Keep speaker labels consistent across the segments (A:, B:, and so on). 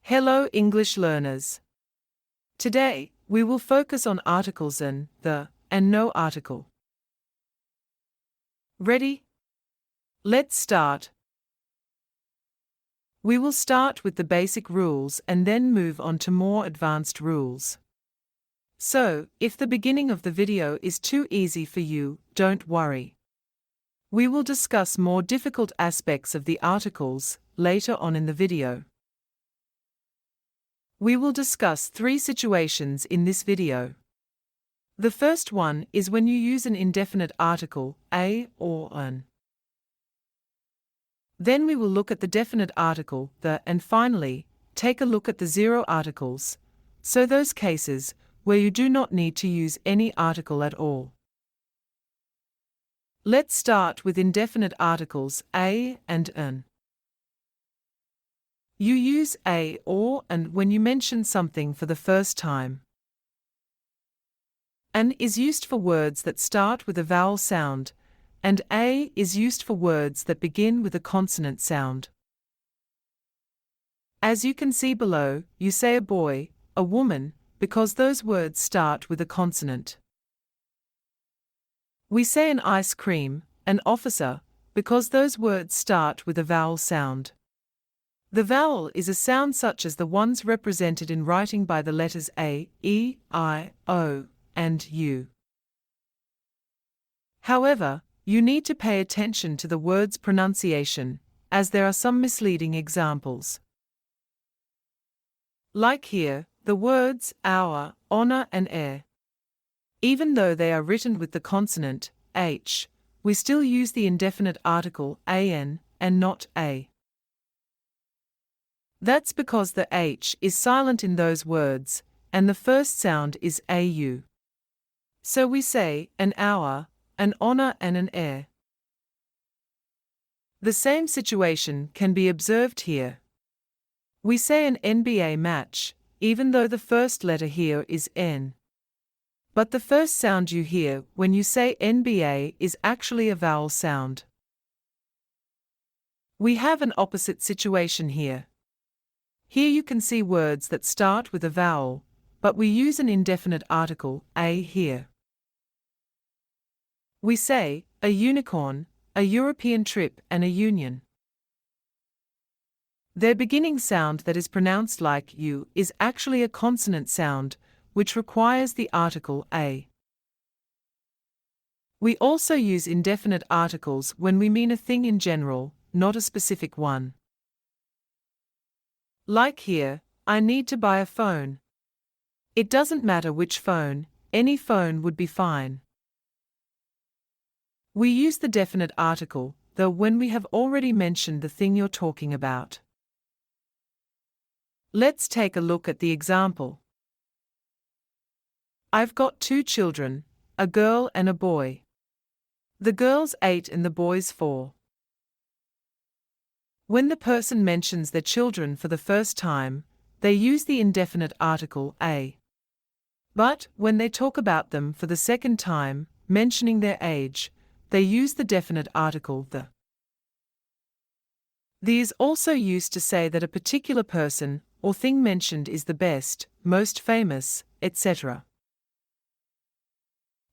A: Hello English learners. Today, we will focus on articles and the and no article. Ready? Let's start. We will start with the basic rules and then move on to more advanced rules. So, if the beginning of the video is too easy for you, don't worry. We will discuss more difficult aspects of the articles later on in the video. We will discuss 3 situations in this video. The first one is when you use an indefinite article, a or an. Then we will look at the definite article, the, and finally, take a look at the zero articles, so those cases where you do not need to use any article at all. Let's start with indefinite articles, a and an. You use a or an when you mention something for the first time. An is used for words that start with a vowel sound, and a is used for words that begin with a consonant sound. As you can see below, you say a boy, a woman, because those words start with a consonant. We say an ice cream, an officer, because those words start with a vowel sound. The vowel is a sound such as the ones represented in writing by the letters A, E, I, O, and U. However, you need to pay attention to the word's pronunciation, as there are some misleading examples. Like here, the words our, honor and air. Even though they are written with the consonant h, we still use the indefinite article an and not a. That's because the h is silent in those words, and the first sound is au. So we say an hour, an honor and an air. The same situation can be observed here. We say an NBA match, even though the first letter here is N. But the first sound you hear when you say NBA is actually a vowel sound. We have an opposite situation here. Here you can see words that start with a vowel, but we use an indefinite article, a here. We say, a unicorn, a European trip and a union. Their beginning sound that is pronounced like U is actually a consonant sound, which requires the article a. We also use indefinite articles when we mean a thing in general, not a specific one. Like here, I need to buy a phone. It doesn't matter which phone, any phone would be fine. We use the definite article, though, when we have already mentioned the thing you're talking about. Let's take a look at the example. I've got 2 children, a girl and a boy. The girl's 8 and the boy's 4. When the person mentions their children for the first time, they use the indefinite article a. But, when they talk about them for the second time, mentioning their age, they use the definite article the. The is also used to say that a particular person or thing mentioned is the best, most famous, etc.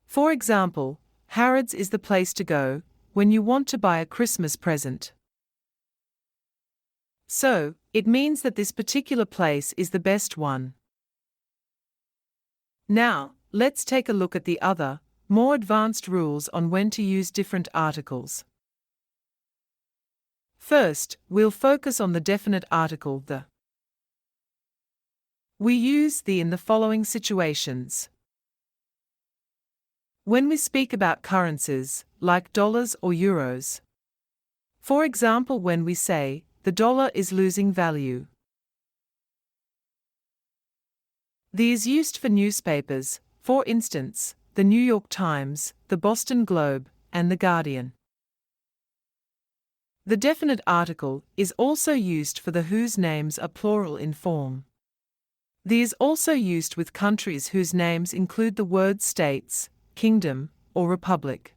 A: For example, Harrods is the place to go when you want to buy a Christmas present. So, it means that this particular place is the best one. Now, let's take a look at the other, more advanced rules on when to use different articles. First, we'll focus on the definite article the. We use the in the following situations. When we speak about currencies, like dollars or euros. For example, when we say, the dollar is losing value. The is used for newspapers, for instance, the New York Times, the Boston Globe, and the Guardian. The definite article is also used for the whose names are plural in form. The is also used with countries whose names include the words states, kingdom, or republic.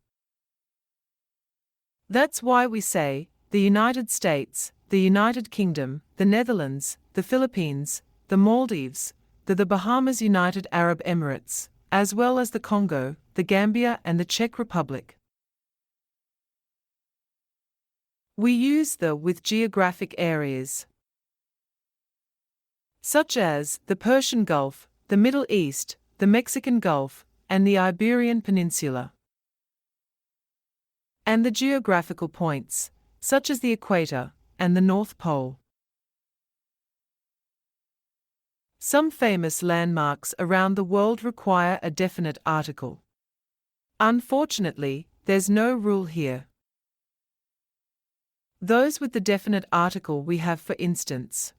A: That's why we say, the United States, the United Kingdom, the Netherlands, the the Philippines, the Maldives, the Bahamas, United Arab Emirates, as well as the Congo, the Gambia and the Czech Republic. We use the with geographic areas, such as the Persian Gulf, the Middle East, the Mexican Gulf, and the Iberian Peninsula. And the geographical points, such as the equator and the North Pole. Some famous landmarks around the world require a definite article. Unfortunately, there's no rule here. Those with the definite article we have, for instance,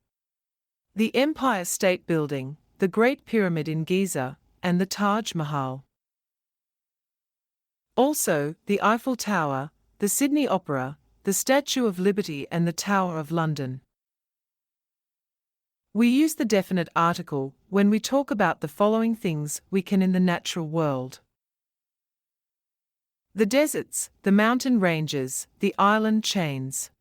A: the Empire State Building, the Great Pyramid in Giza, and the Taj Mahal. Also, the Eiffel Tower, the Sydney Opera, the Statue of Liberty and the Tower of London. We use the definite article when we talk about the following things we can in the natural world: the deserts, the mountain ranges, the island chains.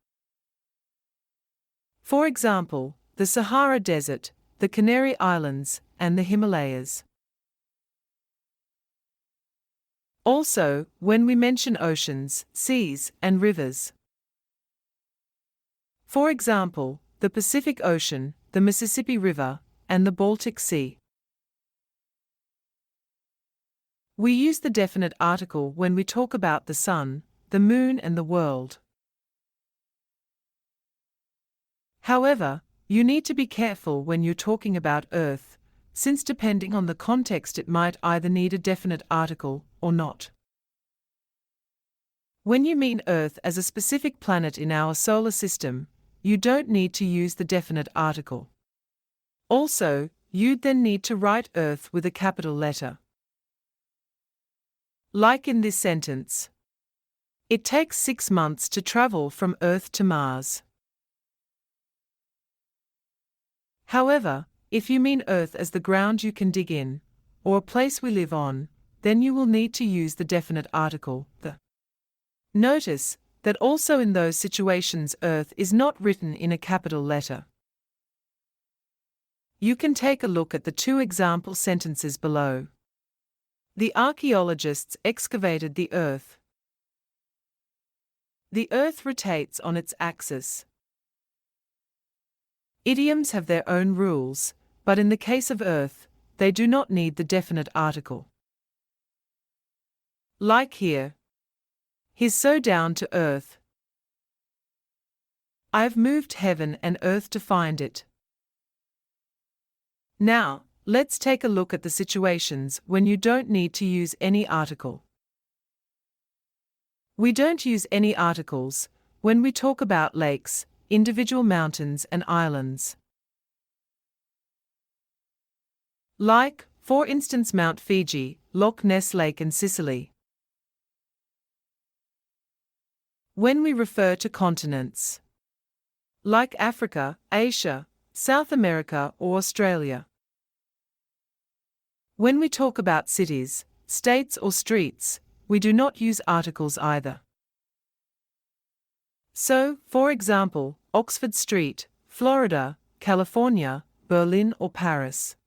A: For example, the Sahara Desert, the Canary Islands, and the Himalayas. Also, when we mention oceans, seas, and rivers. For example, the Pacific Ocean, the Mississippi River, and the Baltic Sea. We use the definite article when we talk about the sun, the moon, and the world. However, you need to be careful when you're talking about Earth, since depending on the context it might either need a definite article or not. When you mean Earth as a specific planet in our solar system, you don't need to use the definite article. Also, you'd then need to write Earth with a capital letter. Like in this sentence. It takes 6 months to travel from Earth to Mars. However, if you mean Earth as the ground you can dig in, or a place we live on, then you will need to use the definite article, the. Notice that also in those situations Earth is not written in a capital letter. You can take a look at the 2 example sentences below. The archaeologists excavated the Earth. The Earth rotates on its axis. Idioms have their own rules, but in the case of Earth, they do not need the definite article. Like here. He's so down to earth. I've moved heaven and earth to find it. Now, let's take a look at the situations when you don't need to use any article. We don't use any articles when we talk about lakes, individual mountains and islands. Like, for instance, Mount Fiji, Loch Ness Lake and Sicily. When we refer to continents, like Africa, Asia, South America or Australia. When we talk about cities, states or streets, we do not use articles either. So, for example, Oxford Street, Florida, California, Berlin or Paris.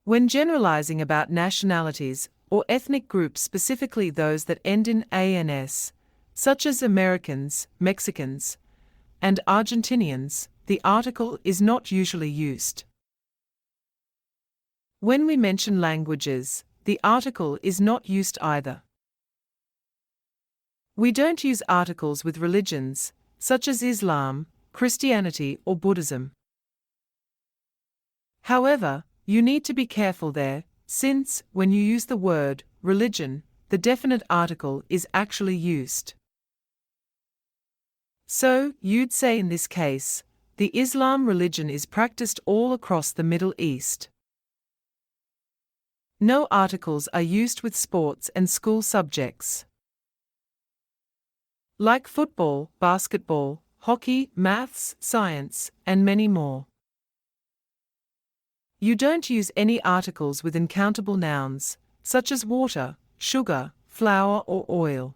A: When generalizing about nationalities or ethnic groups, specifically those that end in ANS, such as Americans, Mexicans, and Argentinians, the article is not usually used. When we mention languages, the article is not used either. We don't use articles with religions, such as Islam, Christianity, or Buddhism. However, you need to be careful there, since, when you use the word religion, the definite article is actually used. So, you'd say in this case, the Islam religion is practiced all across the Middle East. No articles are used with sports and school subjects, like football, basketball, hockey, maths, science, and many more. You don't use any articles with uncountable nouns, such as water, sugar, flour or oil.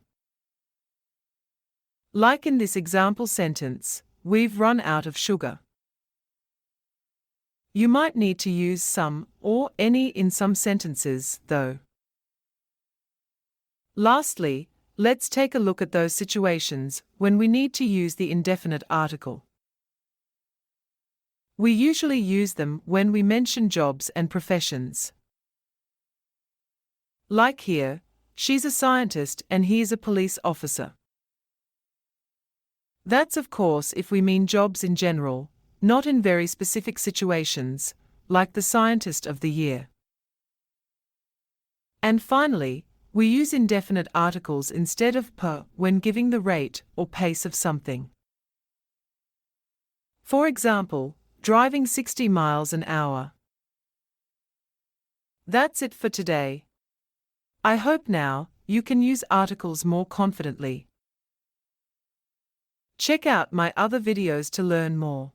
A: Like in this example sentence, we've run out of sugar. You might need to use some or any in some sentences, though. Lastly, let's take a look at those situations when we need to use the indefinite article. We usually use them when we mention jobs and professions. Like here, she's a scientist and he's a police officer. That's of course if we mean jobs in general, not in very specific situations, like the scientist of the year. And finally, we use indefinite articles instead of per when giving the rate or pace of something. For example, driving 60 miles an hour. That's it for today. I hope now you can use articles more confidently. Check out my other videos to learn more.